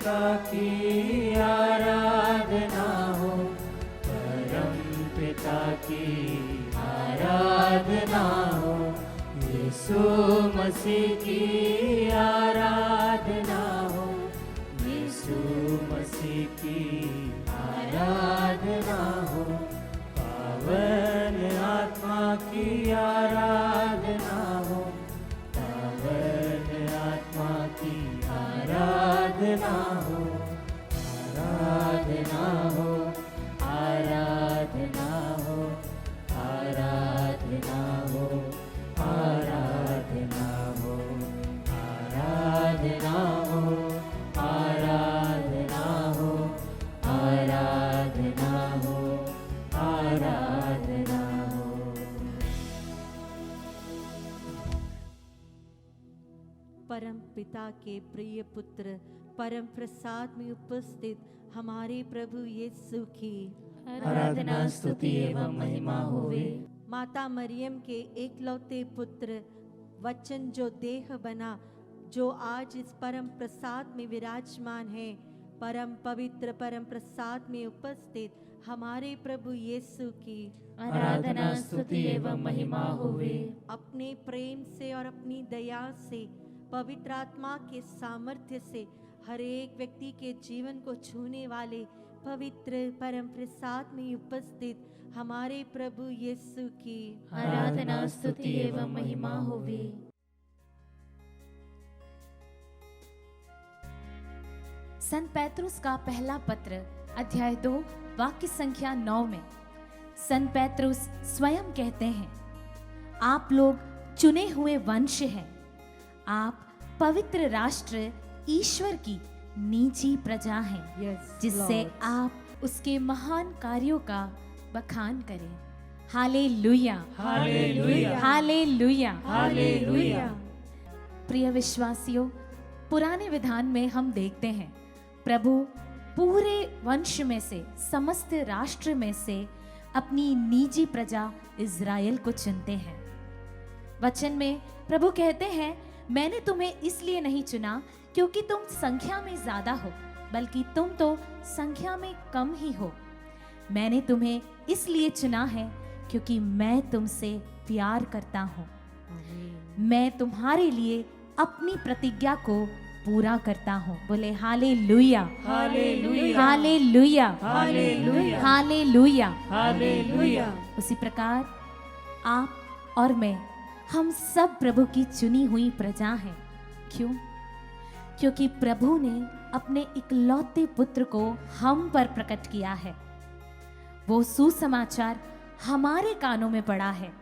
पिता की आराधना हो, परम पिता की आराधना हो, यीशु मसीह की आराधना हो, यीशु मसीह की आराधना हो, पावन आत्मा की आराधना हो, पावन आत्मा की आराधना हो, आराधना हो, आराधना हो, आराधना हो, आराधना हो, आराधना हो, आराधना हो, आराधना हो, आराधना हो। परम पिता के प्रिय पुत्र परम प्रसाद में उपस्थित हमारे प्रभु यीशु की आराधना स्तुति एवं महिमा होवे। माता मरियम के एकलौते पुत्र वचन जो देह बना, जो आज इस परम प्रसाद में विराजमान है, परम पवित्र परम प्रसाद में उपस्थित हमारे प्रभु यीशु की आराधना स्तुति एवं महिमा होवे। अपने प्रेम से और अपनी दया से, पवित्र आत्मा के सामर्थ्य से हर एक व्यक्ति के जीवन को छूने वाले पवित्र परम प्रसाद में उपस्थित हमारे प्रभु यीशु की आराधना स्तुति एवं महिमा होवे। संत पैत्रुस का पहला पत्र अध्याय 2 वाक्य संख्या 9 में संत पैत्रुस स्वयं कहते हैं, आप लोग चुने हुए वंश हैं, आप पवित्र राष्ट्र ईश्वर की निजी प्रजा हैं, जिससे आप उसके महान कार्यों का बखान करें। Hallelujah, hallelujah, hallelujah, hallelujah. प्रिय विश्वासियों, पुराने विधान में हम देखते हैं प्रभु पूरे वंश में से, समस्त राष्ट्र में से अपनी निजी प्रजा इज़राइल को चुनते हैं। वचन में प्रभु कहते हैं, मैंने तुम्हें इसलिए नहीं चुना क्योंकि तुम संख्या में ज्यादा हो, बल्कि तुम तो संख्या में कम ही हो। मैंने तुम्हें इसलिए चुना है क्योंकि मैं तुमसे प्यार करता हूँ। मैं तुम्हारे लिए अपनी प्रतिज्ञा को पूरा करता हूँ। बोले hallelujah, hallelujah, hallelujah, hallelujah, hallelujah, hallelujah. उसी प्रकार आप और मैं, हम सब प्रभु की चुनी हुई प्रजा हैं। क्यों? क्योंकि प्रभु ने अपने इकलौते पुत्र को हम पर प्रकट किया है। वो सुसमाचार हमारे कानों में पड़ा है।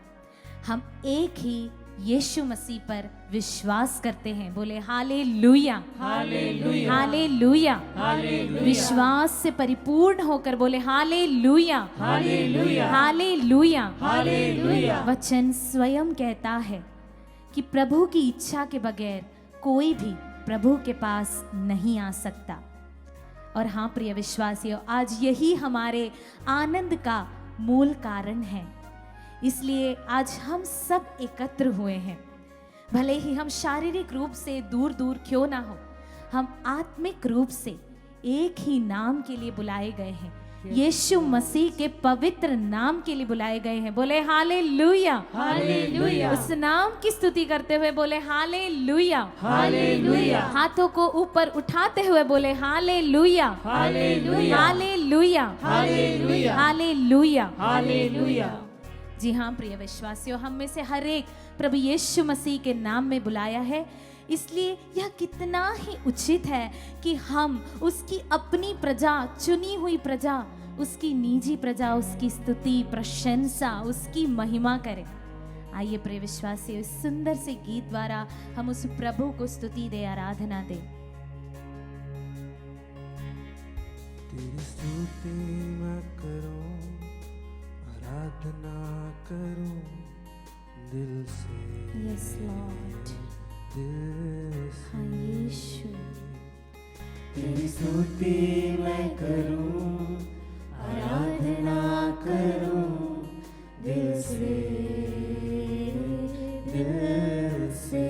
हम एक ही यीशु मसीह पर विश्वास करते हैं। बोले हालेलुया, हालेलुया, हालेलुया, हालेलुया। विश्वास से परिपूर्ण होकर बोले हालेलुया, हालेलुया, हालेलुया, हालेलुया। वचन स्वयं कहता है कि प्रभु की इच्छा के बगैर कोई भी प्रभु के पास नहीं आ सकता। और हाँ प्रिय विश्वासियों, आज यही हमारे आनंद का मूल कारण है। इसलिए आज हम सब एकत्र हुए हैं। भले ही हम शारीरिक रूप से दूर दूर क्यों ना हो, हम आत्मिक रूप से एक ही नाम के लिए बुलाए गए हैं, यीशु मसीह के पवित्र नाम के लिए बुलाए गए हैं। बोले हालेलुया, हालेलुया। उस नाम की स्तुति करते हुए बोले हालेलुया, हालेलुया, हाथों को ऊपर उठाते हुए बोले hallelujah, hallelujah, hallelujah, hallelujah, hallelujah, hallelujah. जी हाँ प्रिय विश्वासियों, हम में से हर एक प्रभु यीशु मसीह के नाम में बुलाया है। इसलिए यह कितना ही उचित है कि हम उसकी अपनी प्रजा, चुनी हुई प्रजा, उसकी निजी प्रजा, उसकी स्तुति, प्रशंसा, उसकी महिमा करें। आइए प्रिय विश्वासियों, इस सुंदर से गीत द्वारा हम उस प्रभु को स्तुति दे, आराधना दे। तेरी स्तुति मैं करूं, आराधना करूं दिल से, Yes, Lord. दिल से। हाँ यीशु, तेरी स्तुति मैं करूं, आराधना करूं दिल से, दिल से।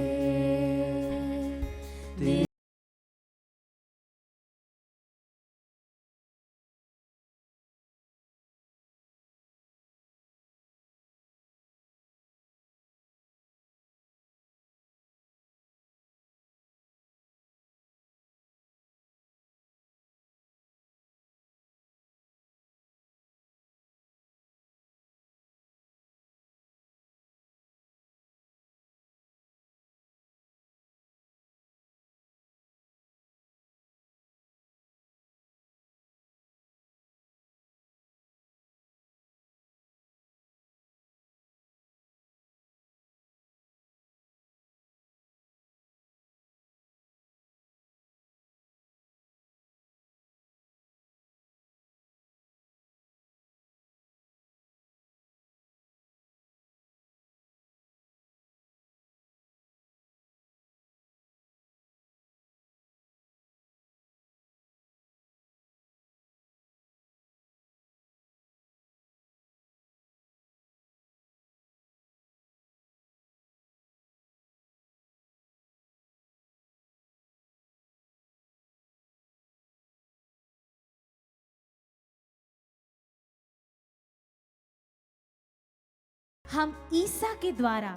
हम ईसा के द्वारा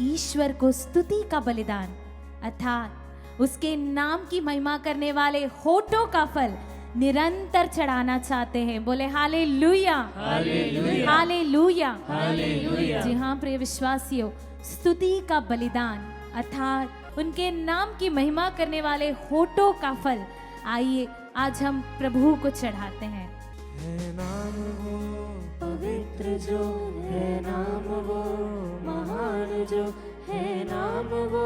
ईश्वर को स्तुति का बलिदान अर्थात उसके नाम की महिमा करने वाले होठों का फल निरंतर चढ़ाना चाहते हैं। बोले हालेलुया, हालेलुया, हालेलुया, हालेलुया। जी हाँ प्रिय विश्वासियों, स्तुति का बलिदान अर्थात उनके नाम की महिमा करने वाले होठों का फल, आइए आज हम प्रभु को चढ़ाते हैं। है नाम वो पवित्र जो है नाम वो, महान जो है नाम वो,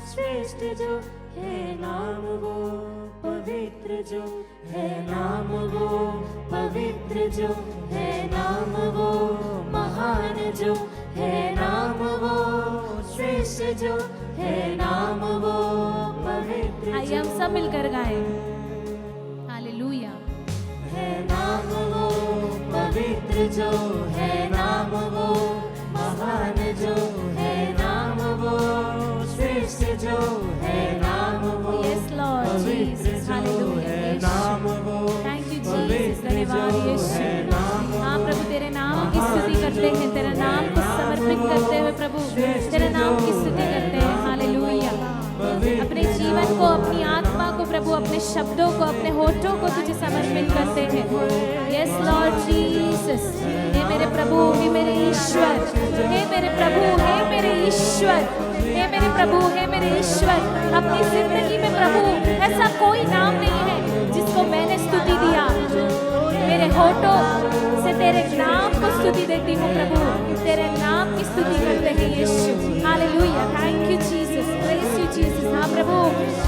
श्रेष्ठ जो है नाम वो, पवित्र जो है नाम वो, पवित्र जो है नाम वो, महान जो है नाम वो, श्रेष्ठ जो है नाम वो, पवित्र आइए हम सब मिलकर गाएं हालेलुया। है नाम वो, पवित्र जो है नाम वो, महान जो है नाम वो, श्रेष्ठ जो है नाम वो, यस लॉर्ड पवित्र जीसस, जो हालेलुया है यीशु। नाम वो, थैंक यू जीसस, पवित्र धन्यवाद जो यीशु। है नाम हाँ वो, प्रभु तेरे नाम की स्तुति करते हैं, तेरे नाम को समर्पित करते हुए प्रभु तेरे नाम की स्तुति करते हैं हालेलुया। अपने जीवन को, अपनी आत्मा को प्रभु, अपने शब्दों को, अपने होठों को तुझे समर्पित करते हैं। यस लॉर्ड जीसस, हे मेरे प्रभु, हे मेरे ईश्वर, हे मेरे प्रभु, हे मेरे ईश्वर, हे मेरे प्रभु, हे मेरे ईश्वर। अपनी जिंदगी में प्रभु ऐसा कोई नाम नहीं है जिसको मैंने स्तुति दिया। मेरे होठों से तेरे नाम को स्तुति देती हूँ प्रभु, तेरे नाम की स्तुति करते हैं Yeshu hallelujah. Thank you Jesus, praise you Jesus. हाँ प्रभु,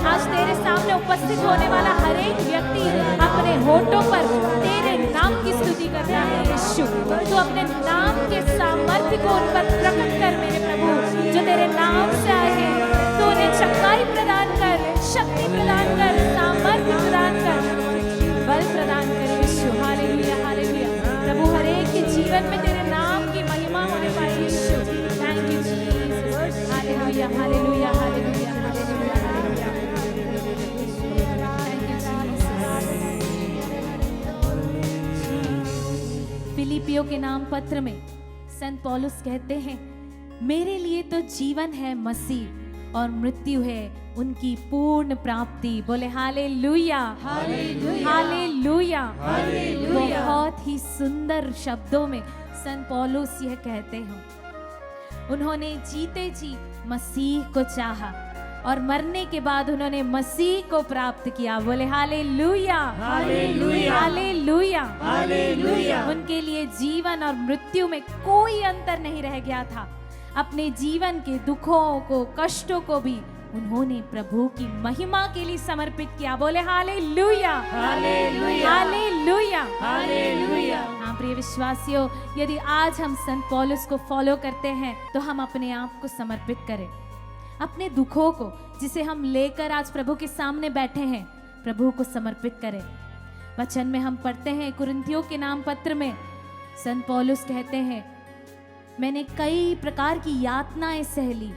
आज तेरे सामने उपस्थित होने वाला हर एक व्यक्ति अपने होठों पर तेरे नाम की स्तुति करता है यीशु। तो अपने नाम के सामर्थ्य को उन पर प्रकट कर मेरे प्रभु, जो तेरे नाम से आए हैं। तो उन्हें चंगाई प्रदान कर, शक्ति प्रदान कर, सामर्थ्य प्रदान कर, बल प्रदान कर यीशु हालेलुया, हालेलुया। प्रभु हर एक के जीवन में तेरे नाम की महिमा होने पाए Yeshu. Thank you Jesus, hallelujah, hallelujah, hallelujah, hallelujah, hallelujah. Thank you Jesus. फिलिपियों के नाम पत्र में संत पौलुस कहते हैं, मेरे लिए तो जीवन है मसीह और मृत्यु है उनकी पूर्ण प्राप्ति। बोले हालेलुया, हालेलुया, हालेलुया, हालेलुया। बहुत ही सुंदर शब्दों में संत पौलुस यह कहते हैं, उन्होंने जीते जी मसीह को चाहा और मरने के बाद उन्होंने मसीह को प्राप्त किया। बोले हालेलुया, हालेलुया, हालेलुया, हालेलुया। उनके लिए जीवन और मृत्यु में कोई अंतर नहीं रह गया था। अपने जीवन के दुखों को, कष्टों को भी उन्होंने प्रभु की महिमा के लिए समर्पित किया। बोले हालेलुया, हालेलुया, हालेलुया, हालेलुया। हाँ प्रिय विश्वासियों, यदि आज हम संत पौलुस को फॉलो करते हैं तो हम अपने आप को समर्पित करें, अपने दुखों को जिसे हम लेकर आज प्रभु के सामने बैठे हैं, प्रभु को समर्पित करें। वचन में हम पढ़ते हैं, कुरिन्थियों के नाम पत्र में संत पौलुस कहते हैं, मैंने कई प्रकार की यातनाएं सह ली,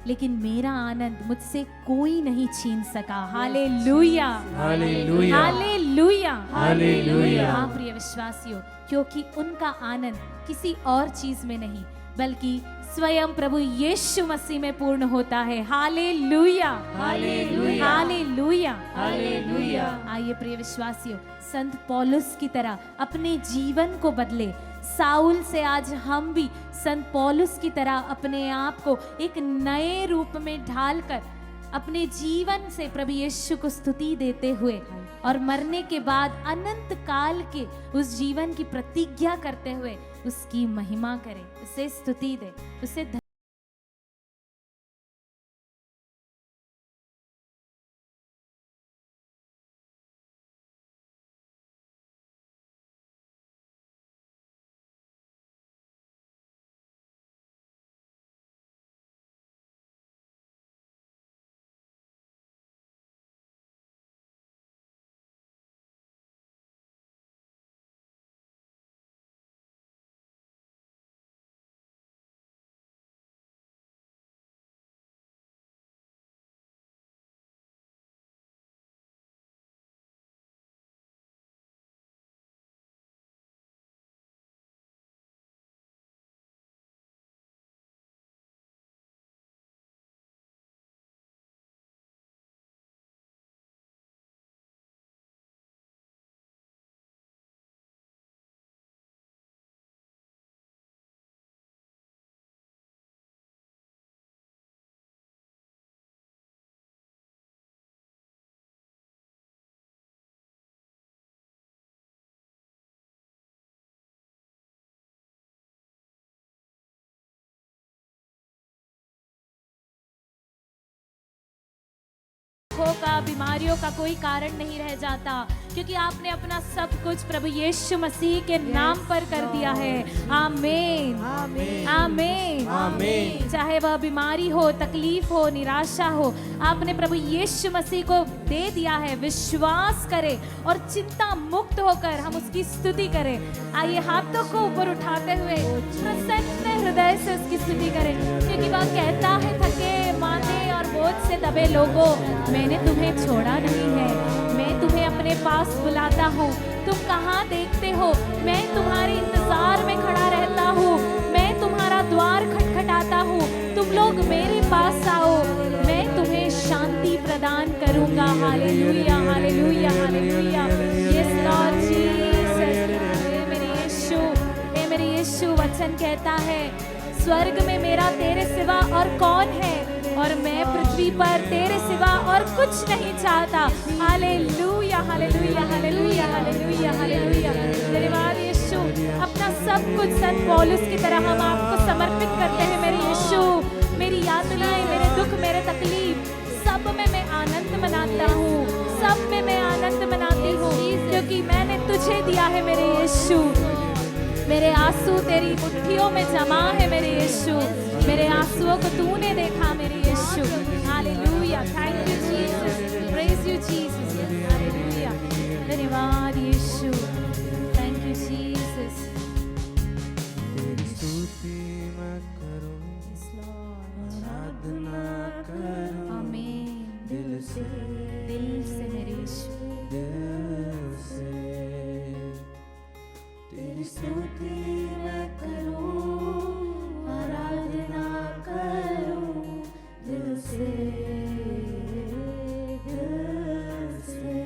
लेकिन मेरा आनंद मुझसे कोई नहीं छीन सका। Hallelujah, hallelujah, hallelujah, hallelujah. हाँ प्रिय विश्वासियों, क्योंकि उनका आनंद किसी और चीज में नहीं बल्कि स्वयं प्रभु यीशु मसीह में पूर्ण होता है। Hallelujah, hallelujah, hallelujah, hallelujah. आइए प्रिय विश्वासियों, संत पौलुस की तरह अपने जीवन को बदले। साउल से आज हम भी संत पौलुस की तरह अपने आप को एक नए रूप में ढालकर अपने जीवन से प्रभु यीशु को स्तुति देते हुए और मरने के बाद अनंत काल के उस जीवन की प्रतिज्ञा करते हुए उसकी महिमा करें, उसे स्तुति दे, उसे बीमारियों का कोई कारण नहीं रह जाता, क्योंकि आपने अपना सब कुछ प्रभु यीशु मसीह के नाम पर कर दिया है। आमीन, आमीन, आमीन, आमीन। चाहे वह बीमारी हो, तकलीफ हो, निराशा हो, आपने प्रभु यीशु मसीह को दे दिया है। विश्वास करें और चिंता मुक्त होकर हम उसकी स्तुति करें। आइए हाथों को ऊपर उठाते हुए प्रसन्न हृदय से उसकी स्तुति करें, क्योंकि वह कहता है, थके मांदे और बोझ से दबे लोगों, मैंने तुम्हें छोड़ा नहीं है, मैं तुम्हें अपने पास बुलाता हूँ। तुम कहाँ देखते हो, मैं तुम्हारे इंतजार में खड़ा रहता हूँ, मैं तुम्हारा द्वार खटखटाता हूँ, तुम लोग मेरे पास आओ, मैं तुम्हें शांति प्रदान करूंगा। Hallelujah, hallelujah, hallelujah. Yes lord Jesus. हे मेरे यीशु, वचन कहता है, स्वर्ग में मेरा तेरे सिवा और कौन है, और मैं पृथ्वी पर तेरे सिवा और कुछ नहीं चाहता। Hallelujah, hallelujah, hallelujah, hallelujah, hallelujah. धन्यवाद यीशु। अपना सब कुछ संत पौलुस की तरह हम आपको समर्पित करते हैं। मेरे यीशु, मेरी यातनाएं, मेरे दुख, मेरे तकलीफ, सब में मैं आनंद मनाता हूँ, सब में मैं आनंद मनाती हूँ, क्योंकि मैंने तुझे दिया है मेरे यीशु। मेरे आंसू तेरी मुट्ठियों में जमा है मेरे यीशु, मेरे आंसुओं को तूने देखा मेरे Yeshu. Hallelujah, thank you Jesus, praise you Jesus, hallelujah. धन्यवाद यीशु, थैंक यू जीसस। तेरी स्तुति मैं करूं, आराधना करूं, आमीन। दिल से मेरे यीशु, दिल से। तेरी स्तुति मैं करूं, आराधना करूं, दिल से, दिल से।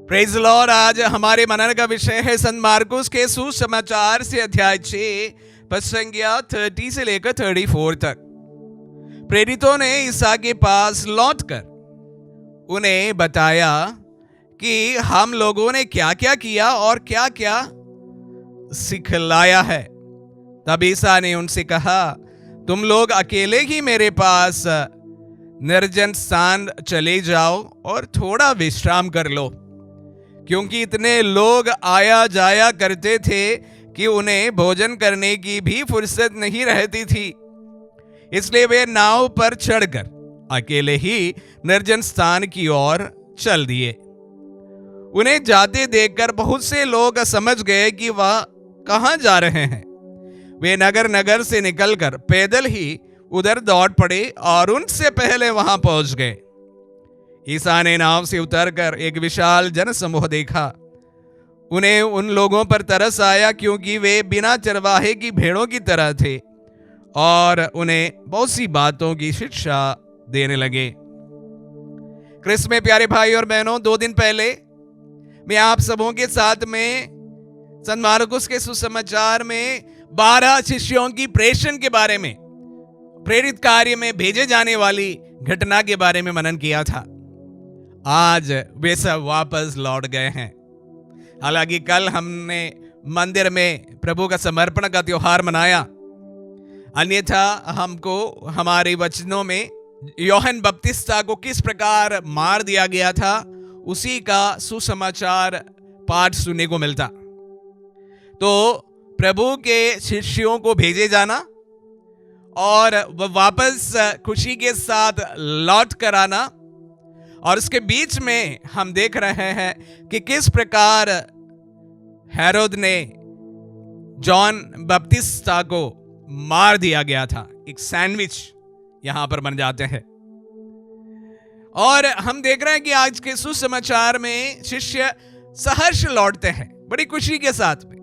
Praise the Lord. आज हमारे मनन का विषय है संत मार्कुस के सुसमाचार से अध्याय 6 पद संख्या 30 से लेकर 34 तक। प्रेरितों ने ईसा के पास लौटकर उन्हें बताया कि हम लोगों ने क्या क्या किया और क्या क्या सिखलाया है। तब ईसा ने उनसे कहा, तुम लोग अकेले ही मेरे पास निर्जन स्थान चले जाओ और थोड़ा विश्राम कर लो, क्योंकि इतने लोग आया जाया करते थे कि उन्हें भोजन करने की भी फुर्सत नहीं रहती थी। इसलिए वे नाव पर चढ़कर अकेले ही निर्जन स्थान की ओर चल दिए। उन्हें जाते देखकर बहुत से लोग समझ गए कि वह कहां जा रहे हैं। वे नगर नगर से निकलकर पैदल ही उधर दौड़ पड़े और उनसे पहले वहां पहुंच गए। ईसा ने नाव से उतरकर एक विशाल जनसमूह देखा। उन्हें उन लोगों पर तरस आया, क्योंकि वे बिना चरवाहे की भेड़ों की तरह थे, और उन्हें बहुत सी बातों की शिक्षा देने लगे। क्रिस्त में प्यारे भाई और बहनों, 2 दिन पहले मैं आप सबों के साथ में संत मार्कुस के सुसमाचार में 12 शिष्यों की प्रेषण के बारे में, प्रेरित कार्य में भेजे जाने वाली घटना के बारे में मनन किया था। आज वे सब वापस लौट गए हैं। हालांकि कल हमने मंदिर में प्रभु का समर्पण का त्योहार मनाया, अन्यथा हमको हमारे वचनों में यूहन्ना बपतिस्ता को किस प्रकार मार दिया गया था उसी का सुसमाचार पाठ सुनने को मिलता। तो प्रभु के शिष्यों को भेजे जाना और वह वापस खुशी के साथ लौट कर आना, और उसके बीच में हम देख रहे हैं कि किस प्रकार हेरोद ने जॉन बपतिस्ता को मार दिया गया था। एक सैंडविच यहां पर बन जाते हैं। और हम देख रहे हैं कि आज के सुसमाचार में शिष्य सहर्ष लौटते हैं बड़ी खुशी के साथ में,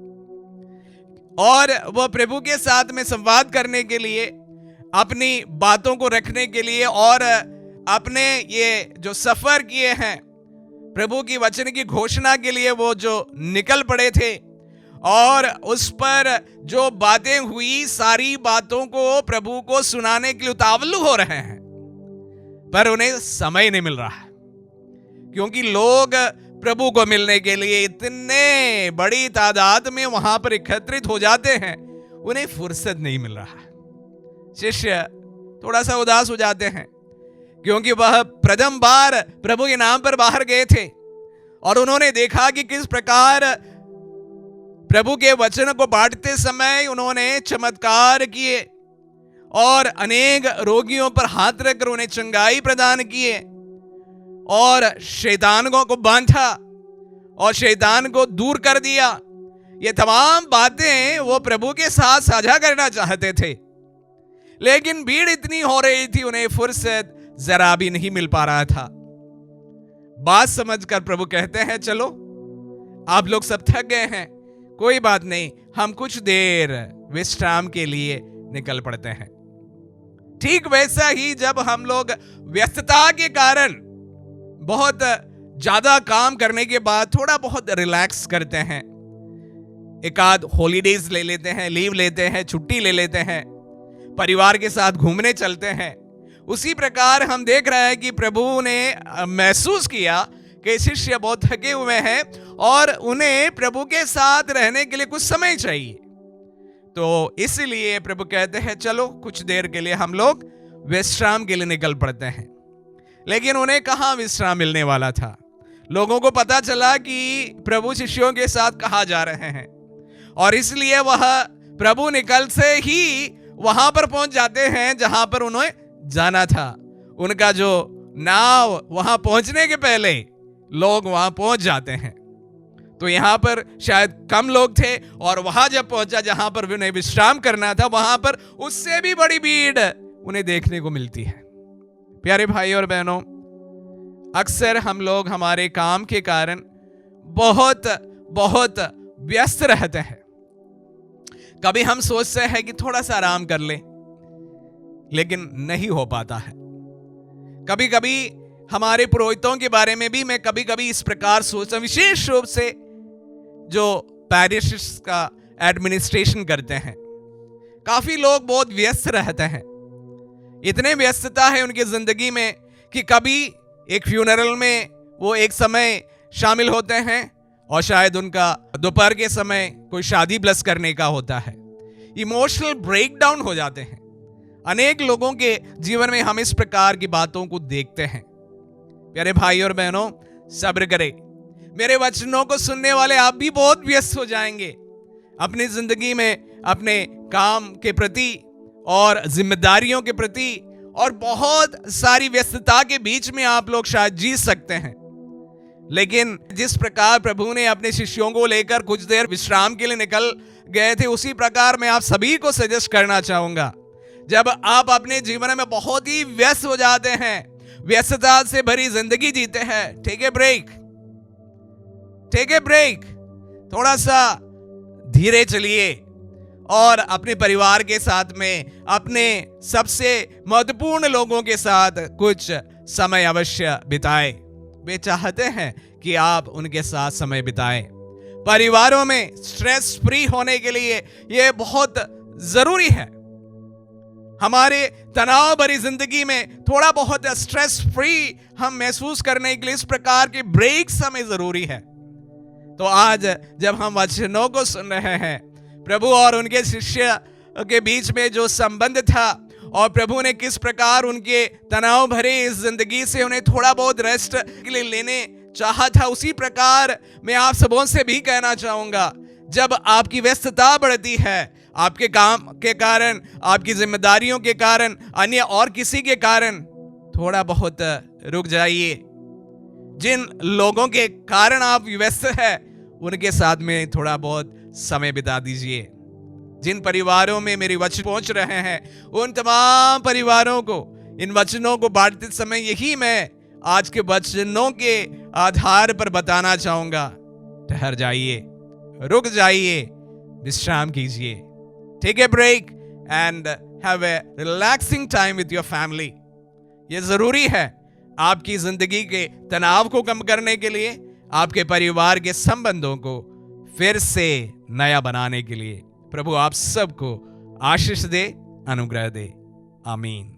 और वह प्रभु के साथ में संवाद करने के लिए, अपनी बातों को रखने के लिए, और अपने ये जो सफर किए हैं प्रभु की वचन की घोषणा के लिए वो जो निकल पड़े थे, और उस पर जो बातें हुई सारी बातों को प्रभु को सुनाने के लिए उतावलू हो रहे हैं, पर उन्हें समय नहीं मिल रहा है, क्योंकि लोग प्रभु को मिलने के लिए इतने बड़ी तादाद में वहां पर एकत्रित हो जाते हैं, उन्हें फुर्सत नहीं मिल रहा है। शिष्य थोड़ा सा उदास हो जाते हैं, क्योंकि वह प्रथम बार प्रभु के नाम पर बाहर गए थे और उन्होंने देखा कि किस प्रकार प्रभु के वचन को बांटते समय उन्होंने चमत्कार किए और अनेक रोगियों पर हाथ रखकर उन्हें चंगाई प्रदान किए और शैतानों को बांधा और शैतान को दूर कर दिया। ये तमाम बातें वो प्रभु के साथ साझा करना चाहते थे, लेकिन भीड़ इतनी हो रही थी, उन्हें फुर्सत जरा भी नहीं मिल पा रहा था। बात समझकर प्रभु कहते हैं, चलो आप लोग सब थक गए हैं, कोई बात नहीं, हम कुछ देर विश्राम के लिए निकल पड़ते हैं। ठीक वैसा ही जब हम लोग व्यस्तता के कारण बहुत ज्यादा काम करने के बाद थोड़ा बहुत रिलैक्स करते हैं, एक आध हॉलीडेज ले लेते हैं, लीव लेते हैं, छुट्टी ले लेते हैं, परिवार के साथ घूमने चलते हैं, उसी प्रकार हम देख रहे हैं कि प्रभु ने महसूस किया कि शिष्य बहुत थके हुए हैं और उन्हें प्रभु के साथ रहने के लिए कुछ समय चाहिए। तो इसलिए प्रभु कहते हैं, चलो कुछ देर के लिए हम लोग विश्राम के लिए निकल पड़ते हैं। लेकिन उन्हें कहाँ विश्राम मिलने वाला था। लोगों को पता चला कि प्रभु शिष्यों के साथ कहाँ जा रहे हैं और इसलिए वह प्रभु निकल से ही वहां पर पहुंच जाते हैं जहां पर उन्हें जाना था। उनका जो नाव वहां पहुंचने के पहले लोग वहां पहुंच जाते हैं। तो यहां पर शायद कम लोग थे और वहां जब पहुंचा जहां पर उन्हें विश्राम करना था, वहां पर उससे भी बड़ी भीड़ उन्हें देखने को मिलती है। प्यारे भाई और बहनों, अक्सर हम लोग हमारे काम के कारण बहुत बहुत व्यस्त रहते हैं। कभी हम सोचते हैं कि थोड़ा सा आराम कर लें, लेकिन नहीं हो पाता है। कभी कभी हमारे पुरोहितों के बारे में भी मैं कभी कभी इस प्रकार सोचता हूं, विशेष रूप से जो पैरिश का एडमिनिस्ट्रेशन करते हैं। काफी लोग बहुत व्यस्त रहते हैं, इतने व्यस्तता है उनकी जिंदगी में कि कभी एक फ्यूनरल में वो एक समय शामिल होते हैं और शायद उनका दोपहर के समय कोई शादी प्लस करने का होता है। इमोशनल ब्रेकडाउन हो जाते हैं। अनेक लोगों के जीवन में हम इस प्रकार की बातों को देखते हैं। प्यारे भाई और बहनों, सब्र करें। मेरे वचनों को सुनने वाले आप भी बहुत व्यस्त हो जाएंगे अपनी जिंदगी में, अपने काम के प्रति और जिम्मेदारियों के प्रति, और बहुत सारी व्यस्तता के बीच में आप लोग शायद जी सकते हैं। लेकिन जिस प्रकार प्रभु ने अपने शिष्यों को लेकर कुछ देर विश्राम के लिए निकल गए थे, उसी प्रकार मैं आप सभी को सजेस्ट करना चाहूंगा। जब आप अपने जीवन में बहुत ही व्यस्त हो जाते हैं, व्यस्तता से भरी जिंदगी जीते हैं, टेक ए ब्रेक, थोड़ा सा धीरे चलिए और अपने परिवार के साथ में, अपने सबसे महत्वपूर्ण लोगों के साथ कुछ समय अवश्य बिताएं। वे चाहते हैं कि आप उनके साथ समय बिताएं। परिवारों में स्ट्रेस फ्री होने के लिए यह बहुत जरूरी है। हमारे तनाव भरी जिंदगी में थोड़ा बहुत स्ट्रेस फ्री हम महसूस करने के लिए इस प्रकार के ब्रेक्स हमें जरूरी है। तो आज जब हम वचनों को सुन रहे हैं, प्रभु और उनके शिष्य के बीच में जो संबंध था और प्रभु ने किस प्रकार उनके तनाव भरे इस जिंदगी से उन्हें थोड़ा बहुत रेस्ट के लिए लेने चाहा था, उसी प्रकार मैं आप सबों से भी कहना चाहूंगा, जब आपकी व्यस्तता बढ़ती है, आपके काम के कारण, आपकी जिम्मेदारियों के कारण, अन्य और किसी के कारण, थोड़ा बहुत रुक जाइए। जिन लोगों के कारण आप व्यस्त हैं, उनके साथ में थोड़ा बहुत समय बिता दीजिए। जिन परिवारों में मेरे वचन पहुंच रहे हैं, उन तमाम परिवारों को इन वचनों को बांटते समय यही मैं आज के वचनों के आधार पर बताना चाहूंगा। ठहर जाइए, रुक जाइए, विश्राम कीजिए, take a break and have a relaxing time with your family. यह जरूरी है आपकी जिंदगी के तनाव को कम करने के लिए, आपके परिवार के संबंधों को फिर से नया बनाने के लिए। प्रभु आप सबको आशीष दे, अनुग्रह दे। आमीन।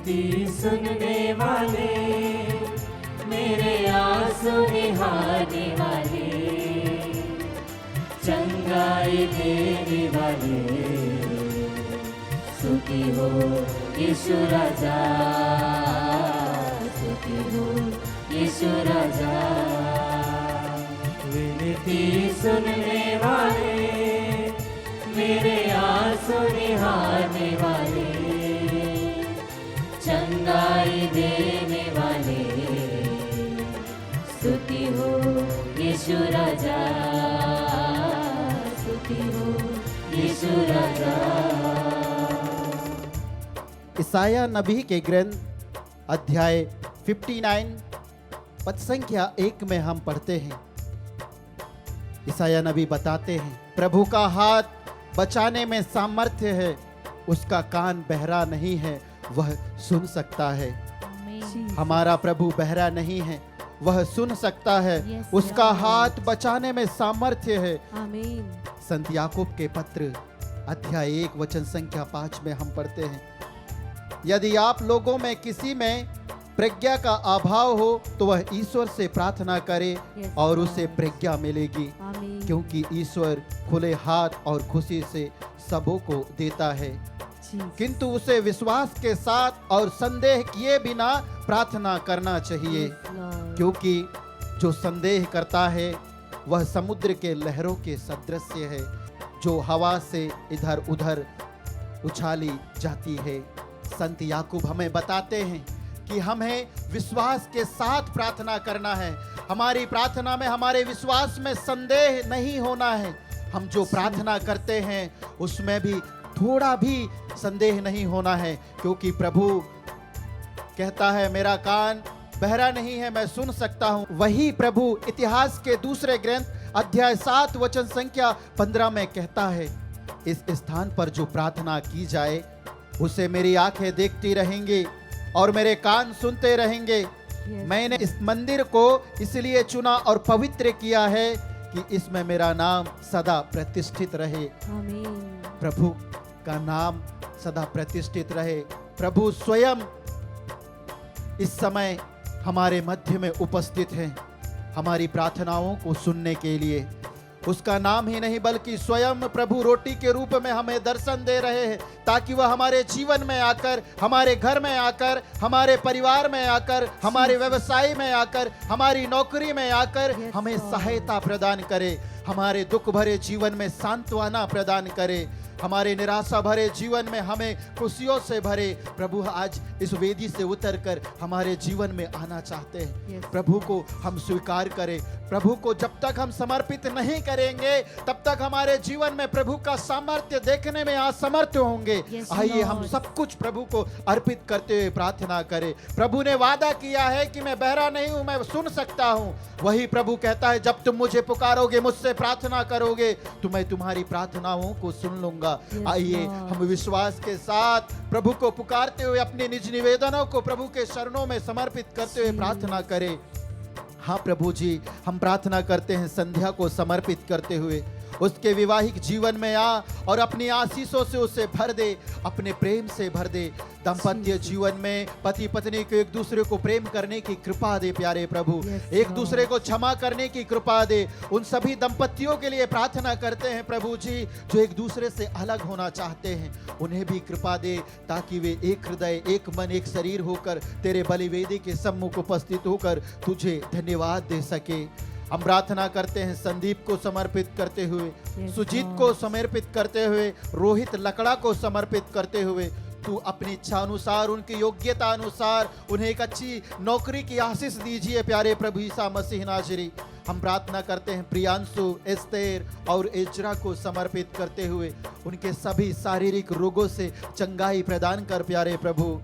विनती सुनने वाले, मेरे आंसू निहारने वाले, चंगाई देने वाले, स्तुति हो यीशु राजा, स्तुति हो यीशु राजा। विनती सुनने वाले, मेरे आंसू निहारने वाले, चंगाई देने वाले, स्तुति हो यीशु राजा, स्तुति हो यीशु राजा। ईसाया नबी के ग्रंथ अध्याय 59 पद संख्या 1 में हम पढ़ते हैं। ईसाया नबी बताते हैं, प्रभु का हाथ बचाने में सामर्थ्य है, उसका कान बहरा नहीं है, वह सुन सकता है। हमारा प्रभु बहरा नहीं है, वह सुन सकता है। Yes, उसका Lord. हाथ बचाने में सामर्थ्य है। आमीन। संत याकूब के पत्र अध्याय 1 वचन संख्या 5 में हम पढ़ते हैं, यदि आप लोगों में किसी में प्रज्ञा का अभाव हो तो वह ईश्वर से प्रार्थना करे Yes, और Lord. उसे प्रज्ञा मिलेगी, आमीन। क्योंकि ईश्वर खुले हाथ और खुशी से सबों को देता है, किंतु उसे विश्वास के साथ और संदेह किए बिना प्रार्थना करना चाहिए, क्योंकि जो संदेह करता है वह समुद्र के लहरों के सदृश है, जो हवा से इधर उधर उछाली जाती है। संत याकूब हमें बताते हैं कि हमें विश्वास के साथ प्रार्थना करना है। हमारी प्रार्थना में, हमारे विश्वास में संदेह नहीं होना है। हम जो प्रार्थना करते हैं उसमें भी थोड़ा भी संदेह नहीं होना है, क्योंकि प्रभु कहता है मेरा कान बहरा नहीं है, मैं सुन सकता हूं। वही प्रभु इतिहास के दूसरे ग्रंथ अध्याय 7 वचन संख्या 15 में कहता है, इस स्थान पर जो प्रार्थना की जाए उसे मेरी आंखें देखती रहेंगी और मेरे कान सुनते रहेंगे। मैंने इस मंदिर को इसलिए चुना और पवित्र किया है कि इसमें मेरा नाम सदा प्रतिष्ठित रहे। आमीन। प्रभु का नाम सदा प्रतिष्ठित रहे। प्रभु स्वयं इस समय हमारे मध्य में उपस्थित हैं, हमारी प्रार्थनाओं को सुनने के लिए। उसका नाम ही नहीं बल्कि स्वयं प्रभु रोटी के रूप में हमें दर्शन दे रहे हैं, ताकि वह हमारे जीवन में आकर, हमारे घर में आकर, हमारे परिवार में आकर, हमारे व्यवसाय में आकर, हमारी नौकरी में आकर हमें सहायता प्रदान करे, हमारे दुख भरे जीवन में सांत्वना प्रदान करे, हमारे निराशा भरे जीवन में हमें खुशियों से भरे। प्रभु आज इस वेदी से उतरकर हमारे जीवन में आना चाहते हैं। प्रभु को हम स्वीकार करें। प्रभु को जब तक हम समर्पित नहीं करेंगे तब तक हमारे जीवन में प्रभु का सामर्थ्य देखने में असमर्थ होंगे। आइए हम सब कुछ प्रभु को अर्पित करते हुए प्रार्थना करें। प्रभु ने वादा किया है कि मैं बहरा नहीं हूं, मैं सुन सकता हूं। वही प्रभु कहता है, जब तुम मुझे पुकारोगे, मुझसे प्रार्थना करोगे तो मैं तुम्हारी प्रार्थनाओं को सुन लूंगा। आइए हम विश्वास के साथ प्रभु को पुकारते हुए अपने निज निवेदनों को प्रभु के चरणों में समर्पित करते हुए प्रार्थना करें। हाँ प्रभु जी, हम प्रार्थना करते हैं संध्या को समर्पित करते हुए, उसके वैवाहिक जीवन में आ और अपनी आशीषों से उसे भर दे, अपने प्रेम से भर दे। दाम्पत्य जीवन में पति पत्नी को एक दूसरे को प्रेम करने की कृपा दे प्यारे प्रभु, एक दूसरे को क्षमा करने की कृपा दे। उन सभी दंपतियों के लिए प्रार्थना करते हैं प्रभु जी जो एक दूसरे से अलग होना चाहते हैं, उन्हें भी कृपा दे ताकि वे एक हृदय, एक मन, एक शरीर होकर तेरे बलिवेदी के सम्मुख उपस्थित होकर तुझे धन्यवाद दे सके। हम प्रार्थना करते हैं संदीप को समर्पित करते हुए, सुजीत को समर्पित करते हुए, रोहित लकड़ा को समर्पित करते हुए। तू अपनी इच्छा अनुसार, उनकी योग्यता अनुसार उन्हें एक अच्छी नौकरी की आशीष दीजिए प्यारे प्रभु ईसा मसीह नाजरी। हम प्रार्थना करते हैं प्रियांशु, एस्तेर और एजरा को समर्पित करते हुए, उनके सभी शारीरिक रोगों से चंगाई प्रदान कर प्यारे प्रभु।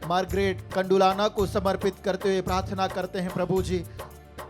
मार्गरेट कंडुलाना को समर्पित करते हुए प्रार्थना करते हैं प्रभु जी,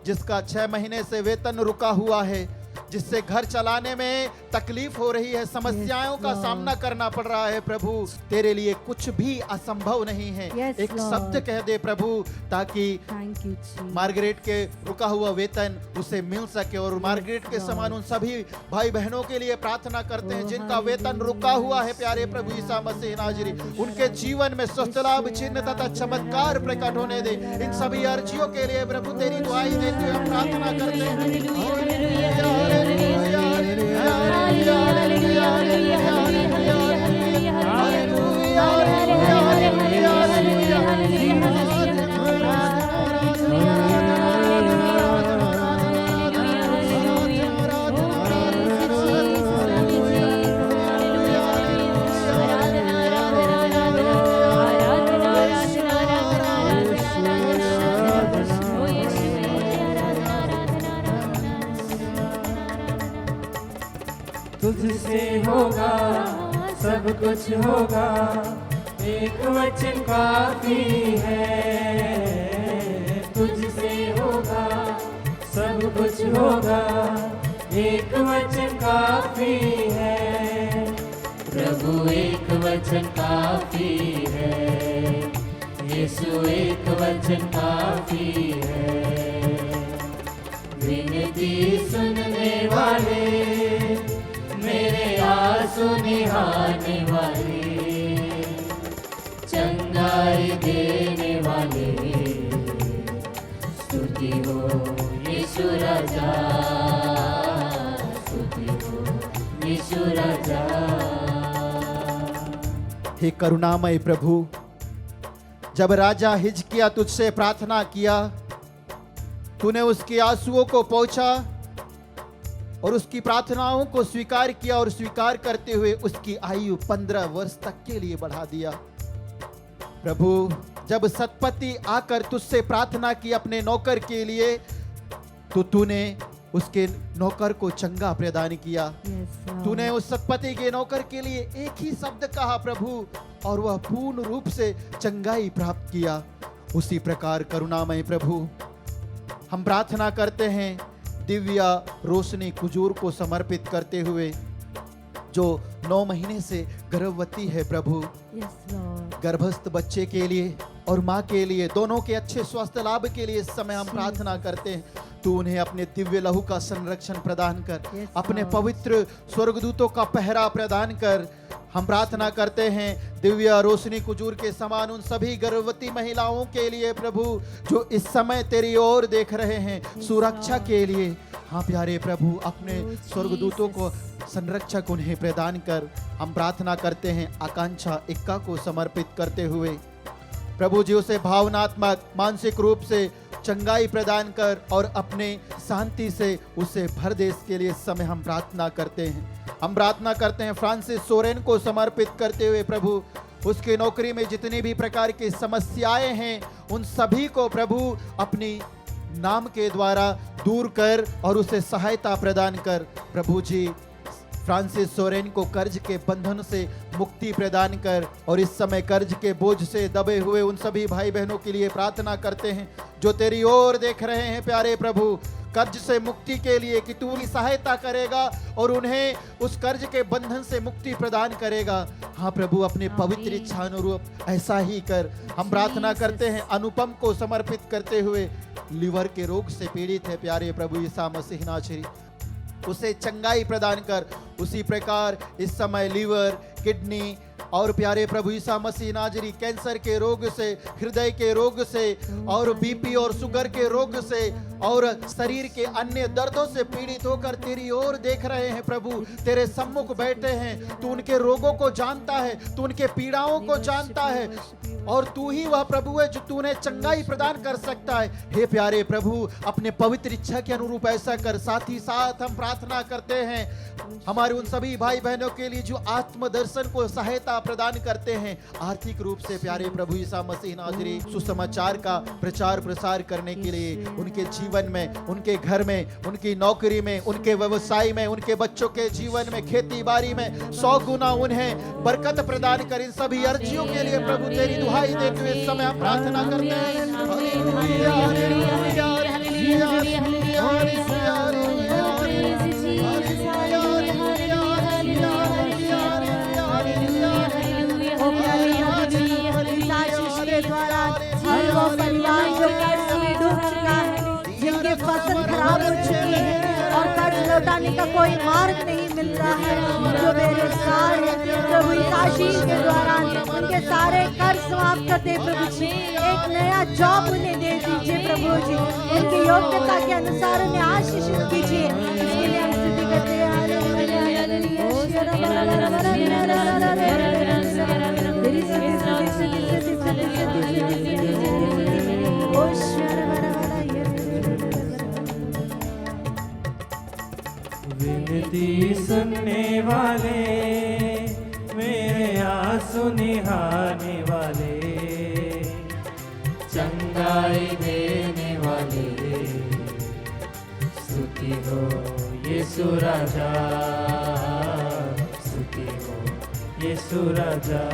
जिसका 6 महीने से वेतन रुका हुआ है, जिससे घर चलाने में तकलीफ हो रही है, समस्याओं का Lord. सामना करना पड़ रहा है प्रभु, तेरे लिए कुछ भी असंभव नहीं है। Yes, एक Lord. शब्द कह दे प्रभु, ताकि Thank you, Jesus. मार्गरेट के रुका हुआ वेतन उसे मिल सके। और मार्गरेट के Lord. समान उन सभी भाई बहनों के लिए प्रार्थना करते हैं Oh, जिनका वेतन hallelujah. रुका हुआ है प्यारे प्रभु यीशु मसीह नाजरी, उनके जीवन में स्वस्थ लाभ, चिन्ह तथा चमत्कार प्रकट होने दे। इन सभी अर्जियों के लिए प्रभु तेरी दुआई देते हुए हम प्रार्थना करते हैं। Hallelujah, hallelujah, hallelujah, hallelujah, hallelujah, hallelujah, तुझसे होगा सब कुछ होगा, एक वचन काफी है। तुझसे होगा सब कुछ होगा, एक वचन काफी है। प्रभु एक वचन काफी है, यीशु एक वचन काफी है। विनती सुनने वाले, मेरे आंसू निहारने वाले, चंगाई देने वाले, स्तुति हो यीशु राजा, स्तुति हो यीशु राजा। हे करुणामय प्रभु, जब राजा हिजकिया तुझसे प्रार्थना किया, तूने उसके आंसुओं को पहुंचा और उसकी प्रार्थनाओं को स्वीकार किया, और स्वीकार करते हुए उसकी आयु 15 वर्ष तक के लिए बढ़ा दिया। प्रभु, जब सतपति आकर तुझसे प्रार्थना की अपने नौकर के लिए, तो तूने उसके नौकर को चंगा प्रदान किया। Yes, Lord. तूने उस सतपति के नौकर के लिए एक ही शब्द कहा प्रभु, और वह पूर्ण रूप से चंगाई प्राप्त किया। उसी प्रकार करुणामय प्रभु, हम प्रार्थना करते हैं दिव्या रोशनी कुजूर को समर्पित करते हुए, जो 9 महीने से गर्भवती है प्रभु। Yes, Lord. गर्भस्थ बच्चे के लिए और माँ के लिए, दोनों के अच्छे स्वास्थ्य लाभ के लिए इस समय हम प्रार्थना करते हैं। तू उन्हें अपने दिव्य लहू का संरक्षण प्रदान कर, Yes, अपने Lord. पवित्र स्वर्गदूतों का पहरा प्रदान कर। हम प्रार्थना करते हैं दिव्या रोशनी कुजूर के समान उन सभी गर्भवती महिलाओं के लिए प्रभु, जो इस समय तेरी ओर देख रहे हैं, सुरक्षा के लिए। हाँ प्यारे प्रभु, अपने स्वर्गदूतों को संरक्षक उन्हें प्रदान कर। हम प्रार्थना करते हैं आकांक्षा इक्का को समर्पित करते हुए, प्रभु जी उसे भावनात्मक मानसिक रूप से चंगाई प्रदान कर, और अपने शांति से उसे भर दे। इसके लिए इस समय हम प्रार्थना करते हैं। हम प्रार्थना करते हैं फ्रांसिस सोरेन को समर्पित करते हुए प्रभु, उसकी नौकरी में जितनी भी प्रकार की समस्याएं हैं, उन सभी को प्रभु अपनी नाम के द्वारा दूर कर और उसे सहायता प्रदान कर। प्रभु जी फ्रांसिस सोरेन को कर्ज के बंधन से मुक्ति प्रदान कर, और इस समय कर्ज के बोझ से दबे हुए उन सभी भाई बहनों के लिए प्रार्थना करते हैं जो तेरी ओर देख रहे हैं प्यारे प्रभु, कर्ज से मुक्ति के लिए कि तू उनकी सहायता करेगा और उन्हें उस कर्ज के बंधन से मुक्ति प्रदान करेगा। हाँ प्रभु, अपने पवित्र इच्छा अनुरूप ऐसा ही कर। हम प्रार्थना करते हैं अनुपम को समर्पित करते हुए, लीवर के रोग से पीड़ित है प्यारे प्रभु यीशु मसीह नासरी, उसे चंगाई प्रदान कर। उसी प्रकार इस समय लीवर, किडनी और प्यारे प्रभु यीशु मसीह नाजरी कैंसर के रोग से, हृदय के रोग से, और बीपी और शुगर के रोग से, और शरीर के अन्य दर्दों से पीड़ित होकर तेरी ओर देख रहे हैं प्रभु, तेरे सम्मुख बैठे हैं। तू उनके रोगों को जानता है, तू उनके पीड़ाओं को जानता है, और तू ही वह प्रभु है जो तूने चंगाई प्रदान कर सकता है। हे प्यारे प्रभु, अपने पवित्र इच्छा के अनुरूप ऐसा कर। साथ ही साथ हम प्रार्थना करते हैं हमारे उन सभी भाई बहनों के लिए जो आत्मदर्शन को सहायता प्रदान करते हैं आर्थिक रूप से प्यारे प्रभु यीशु मसीह नाजरी, सुसमाचार का प्रचार प्रसार करने के लिए उनके जीवन में, उनके घर में, उनकी नौकरी में, उनके व्यवसाय में, उनके बच्चों के जीवन में, खेती बाड़ी में 100 गुना उन्हें बरकत प्रदान कर। इन सभी अर्जियों के लिए प्रभु तेरी दुहाई देते हुए इस समय हम प्रार्थना करते हैं। Hallelujah, hallelujah, hallelujah, hallelujah, hallelujah, hallelujah, लौटाने का कोई मार्ग नहीं मिल रहा है, जो बेरोजगार है प्रभु इस आशीष के दौरान उनके सारे कर्ज समाप्त कर दे प्रभु जी, एक नया जॉब उन्हें दे दीजिए प्रभु जी, उनकी योग्यता के अनुसार उन्हें आशीषित कीजिए। इसके लिए हम स्तुति करते हैं। विनती सुनने वाले, मेरे आंसू निहारने वाले, चंगाई देने वाले, स्तुति हो यीशु राजा, स्तुति हो यीशु राजा।